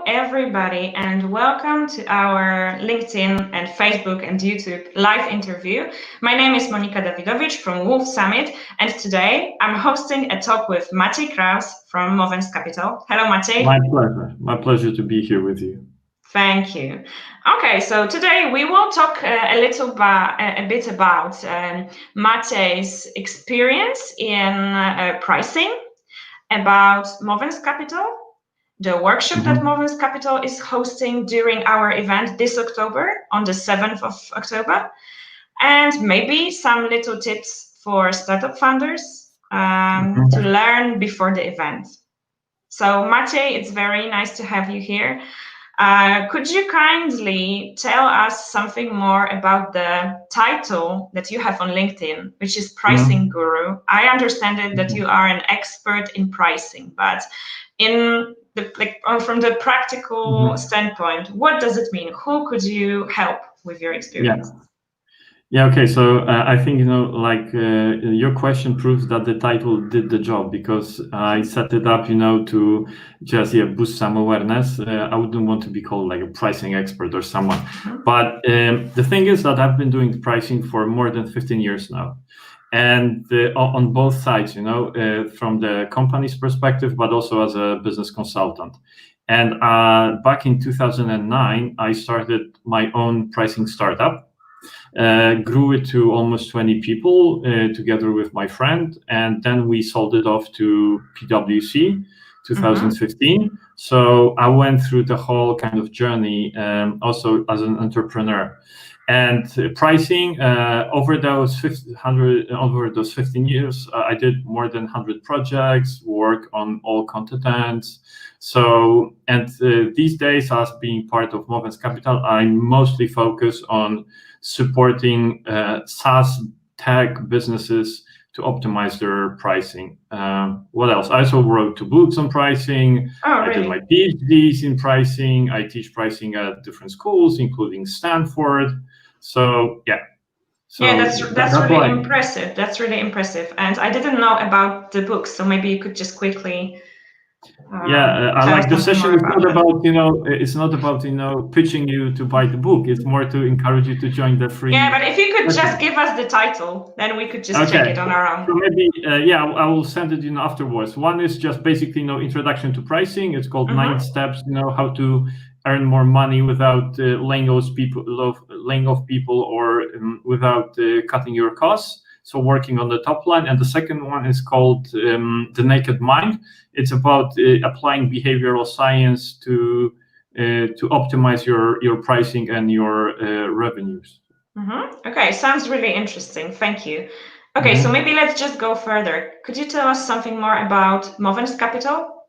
everybody, and welcome to our LinkedIn and Facebook and YouTube live interview. My name is Monika Dawidowicz from Wolf Summit, and today I'm hosting a talk with Maciej Kraus from Movens Capital. Hello, Maciej. My pleasure. My pleasure to be here with you. Thank you. Okay, so today we will talk a bit about Maciej's experience in pricing, about Movens Capital, the workshop that Movens Capital is hosting during our event this October, on the 7th of October, and maybe some little tips for startup founders to learn before the event. So Maciej, it's very nice to have you here. Could you kindly tell us something more about the title that you have on LinkedIn, which is Pricing Guru? I understand it that you are an expert in pricing, but from the practical standpoint, what does it mean? Who could you help with your experience? Yeah. Okay. So I think, your question proves that the title did the job, because I set it up, to just boost some awareness. I wouldn't want to be called like a pricing expert or someone, but the thing is that I've been doing pricing for more than 15 years now. And on both sides, from the company's perspective, but also as a business consultant. And back in 2009, I started my own pricing startup, grew it to almost 20 people together with my friend. And then we sold it off to PwC 2015. So I went through the whole kind of journey also as an entrepreneur. And pricing over those 15 years, I did more than 100 projects, work on all continents. So, and these days, as being part of Movens Capital, I mostly focus on supporting SaaS tech businesses to optimize their pricing. What else? I also wrote 2 books on pricing. I did my PhDs in pricing. I teach pricing at different schools, including Stanford. So yeah. So that's really impressive. That's really impressive. And I didn't know about the books, so maybe you could just quickly. I like the session. It's not about it's not about pitching you to buy the book. It's more to encourage you to join the free. Yeah, but if you could just give us the title, then we could just check it on our own. So maybe I will send it afterwards. One is just basically introduction to pricing. It's called 9 steps. How to earn more money without laying off people or without cutting your costs. So working on the top line. And the second one is called The Naked Mind. It's about applying behavioral science to optimize your pricing and your revenues. Okay, sounds really interesting. Thank you. Okay, so maybe let's just go further. Could you tell us something more about Movens Capital?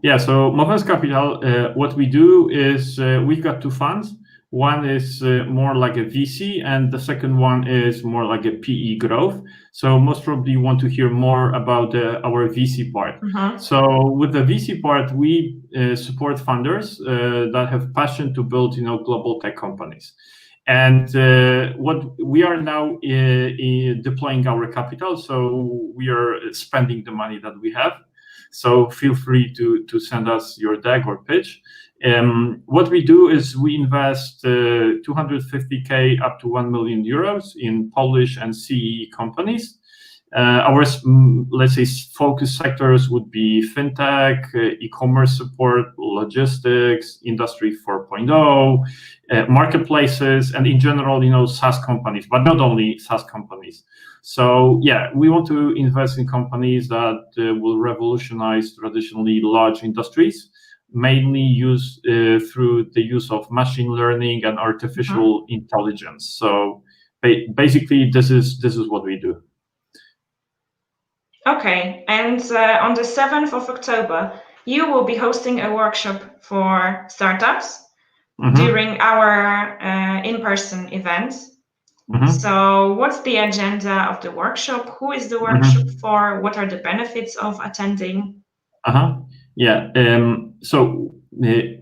Yeah, so Movens Capital, what we do is we've got 2 funds. One is more like a VC, and the second one is more like a PE growth. So most probably you want to hear more about our VC part. So with the VC part, we support funders that have passion to build global tech companies. And what we are now deploying our capital, so we are spending the money that we have. So feel free to send us your deck or pitch. What we do is we invest 250K up to 1 million euros in Polish and CE companies. Our, let's say, focus sectors would be fintech, e-commerce support, logistics, industry 4.0, marketplaces, and in general, SaaS companies, but not only SaaS companies. So yeah, we want to invest in companies that will revolutionize traditionally large industries, mainly used through the use of machine learning and artificial intelligence. So basically, this is what we do. Okay, and on the 7th of October, you will be hosting a workshop for startups during our in-person event. So what's the agenda of the workshop? Who is the workshop for? What are the benefits of attending? Yeah. So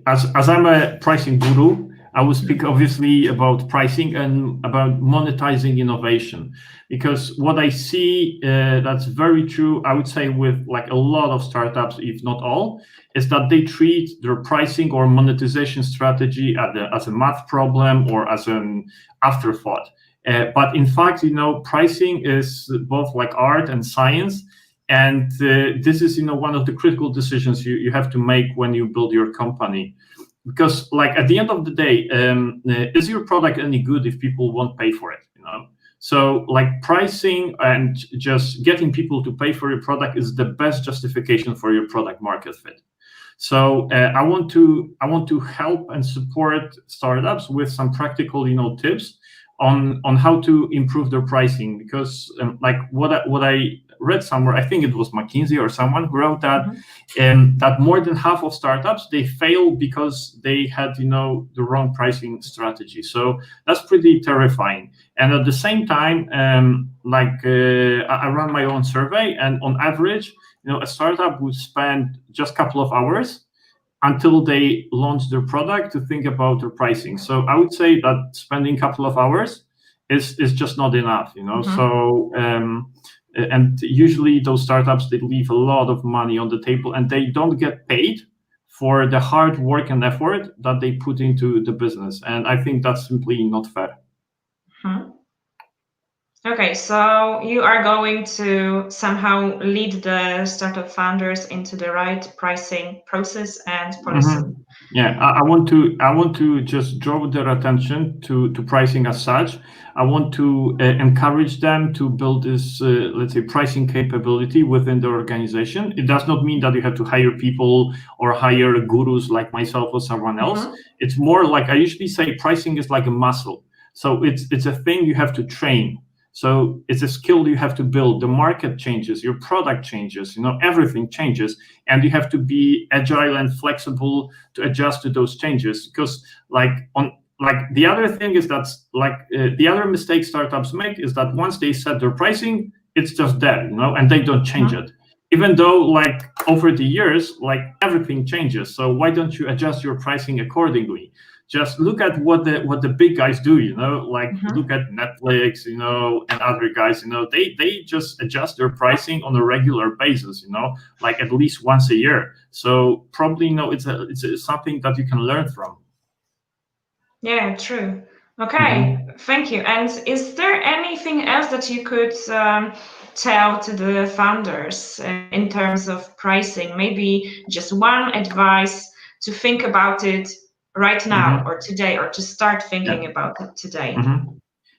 as I'm a pricing guru, I will speak obviously about pricing and about monetizing innovation, because what I see that's very true, I would say, with like a lot of startups, if not all, is that they treat their pricing or monetization strategy as a math problem or as an afterthought. But in fact, pricing is both like art and science. And this is, one of the critical decisions you have to make when you build your company. Because like at the end of the day, is your product any good if people won't pay for it? So like pricing and just getting people to pay for your product is the best justification for your product market fit. So I want to help and support startups with some practical tips on how to improve their pricing, because like what I read somewhere, I think it was McKinsey or someone who wrote that that more than half of startups, they fail because they had the wrong pricing strategy. So that's pretty terrifying. And at the same time, I ran my own survey, and on average, a startup would spend just a couple of hours until they launch their product to think about their pricing. So I would say that spending a couple of hours is just not enough, So and usually those startups, they leave a lot of money on the table, and they don't get paid for the hard work and effort that they put into the business. And I think that's simply not fair. Okay, so you are going to somehow lead the startup founders into the right pricing process and policy. Yeah, I want to just draw their attention to pricing as such. I want to encourage them to build this, let's say, pricing capability within the organization. It does not mean that you have to hire people or hire gurus like myself or someone else. It's more like, I usually say, pricing is like a muscle. So it's a thing you have to train. So it's a skill you have to build. The market changes, your product changes, everything changes, and you have to be agile and flexible to adjust to those changes. Because the other thing is that the other mistake startups make is that once they set their pricing, it's just there, and they don't change it. Even though over the years, everything changes. So why don't you adjust your pricing accordingly? Just look at what the big guys do, look at Netflix, and other guys, they just adjust their pricing on a regular basis, at least once a year. So probably, it's something that you can learn from. Yeah, true. Okay, thank you. And is there anything else that you could tell to the founders in terms of pricing? Maybe just one advice to think about it right now or today, or to start thinking about it today?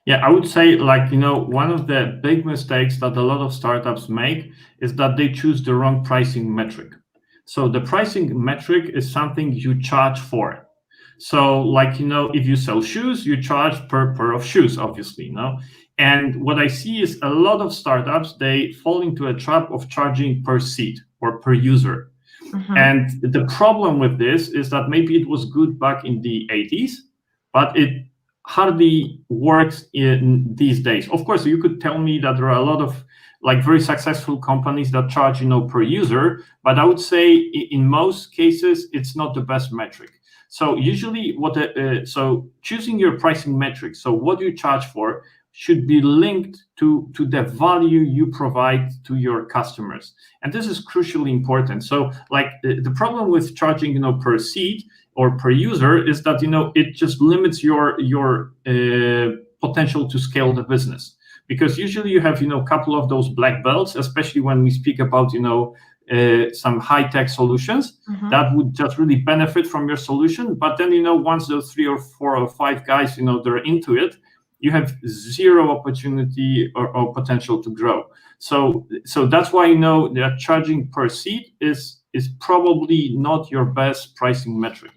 Yeah, I would say one of the big mistakes that a lot of startups make is that they choose the wrong pricing metric. So the pricing metric is something you charge for. So if you sell shoes, you charge per pair of shoes, obviously, And what I see is a lot of startups, they fall into a trap of charging per seat or per user. And the problem with this is that maybe it was good back in the 80s, but it hardly works in these days. Of course, you could tell me that there are a lot of very successful companies that charge per user, but I would say in most cases it's not the best metric. So usually so choosing your pricing metric, so what you charge for, should be linked to the value you provide to your customers. And this is crucially important. So the problem with charging, per seat or per user is that, it just limits your potential to scale the business. Because usually you have, a couple of those black belts, especially when we speak about, some high-tech solutions that would just really benefit from your solution. But then, once those 3 or 4 or 5 guys, they're into it, you have zero opportunity or potential to grow. So that's why that charging per seat is probably not your best pricing metric.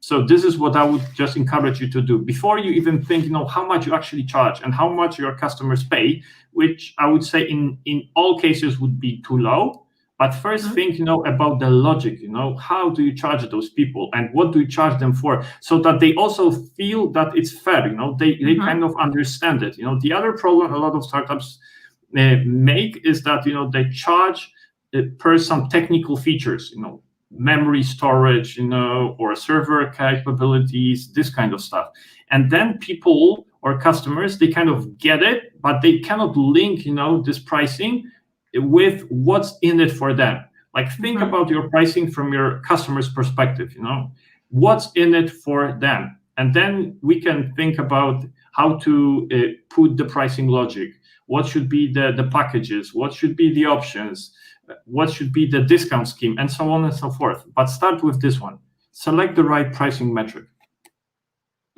So this is what I would just encourage you to do before you even think how much you actually charge and how much your customers pay, which I would say in all cases would be too low. But first think, about the logic, how do you charge those people and what do you charge them for, so that they also feel that it's fair, they kind of understand it. The other problem a lot of startups make is that, they charge per some technical features, memory storage, or server capabilities, this kind of stuff. And then people or customers, they kind of get it, but they cannot link, this pricing with what's in it for them. Like, think about your pricing from your customer's perspective, what's in it for them. And then we can think about how to put the pricing logic. What should be the packages? What should be the options? What should be the discount scheme? And so on and so forth. But start with this one. Select the right pricing metric.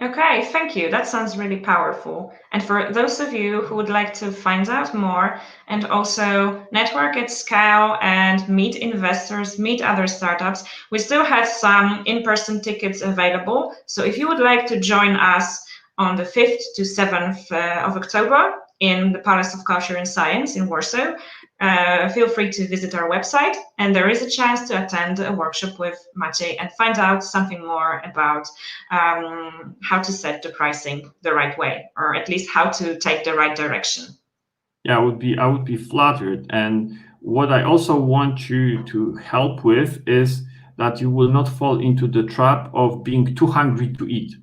Okay, thank you. That sounds really powerful. And for those of you who would like to find out more and also network at scale and meet investors, meet other startups, we still have some in-person tickets available. So if you would like to join us on the 5th to 7th of October in the Palace of Culture and Science in Warsaw, feel free to visit our website, and there is a chance to attend a workshop with Maciej and find out something more about how to set the pricing the right way, or at least how to take the right direction. Yeah, I would be flattered. And what I also want you to help with is that you will not fall into the trap of being too hungry to eat,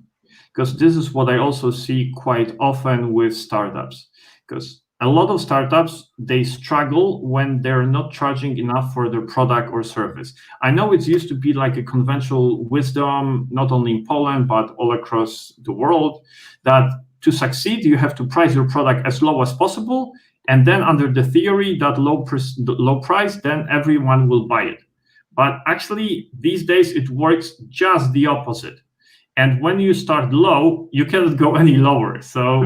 because this is what I also see quite often with startups. Because a lot of startups, they struggle when they're not charging enough for their product or service. I know it used to be like a conventional wisdom, not only in Poland, but all across the world, that to succeed, you have to price your product as low as possible. And then under the theory that low price, then everyone will buy it. But actually, these days, it works just the opposite. And when you start low, you cannot go any lower. So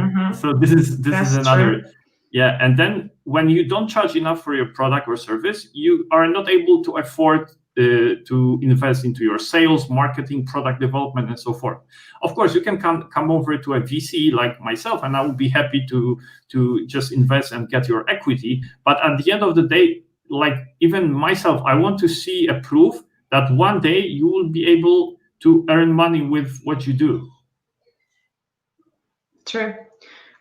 this is another. True. Yeah, and then when you don't charge enough for your product or service, you are not able to afford to invest into your sales, marketing, product development, and so forth. Of course, you can come over to a VC like myself, and I would be happy to just invest and get your equity. But at the end of the day, like even myself, I want to see a proof that one day you will be able to earn money with what you do. True.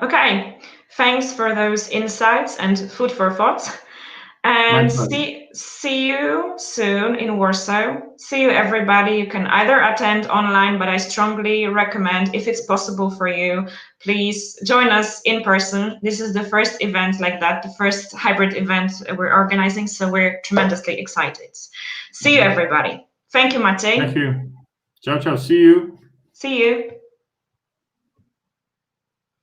Okay. Thanks for those insights and food for thought. And see you soon in Warsaw. See you, everybody. You can either attend online, but I strongly recommend, if it's possible for you, please join us in person. This is the first event like that, the first hybrid event we're organizing, so we're tremendously excited. See you, everybody. Thank you, Maciej. Thank you. Ciao, ciao. See you. See you.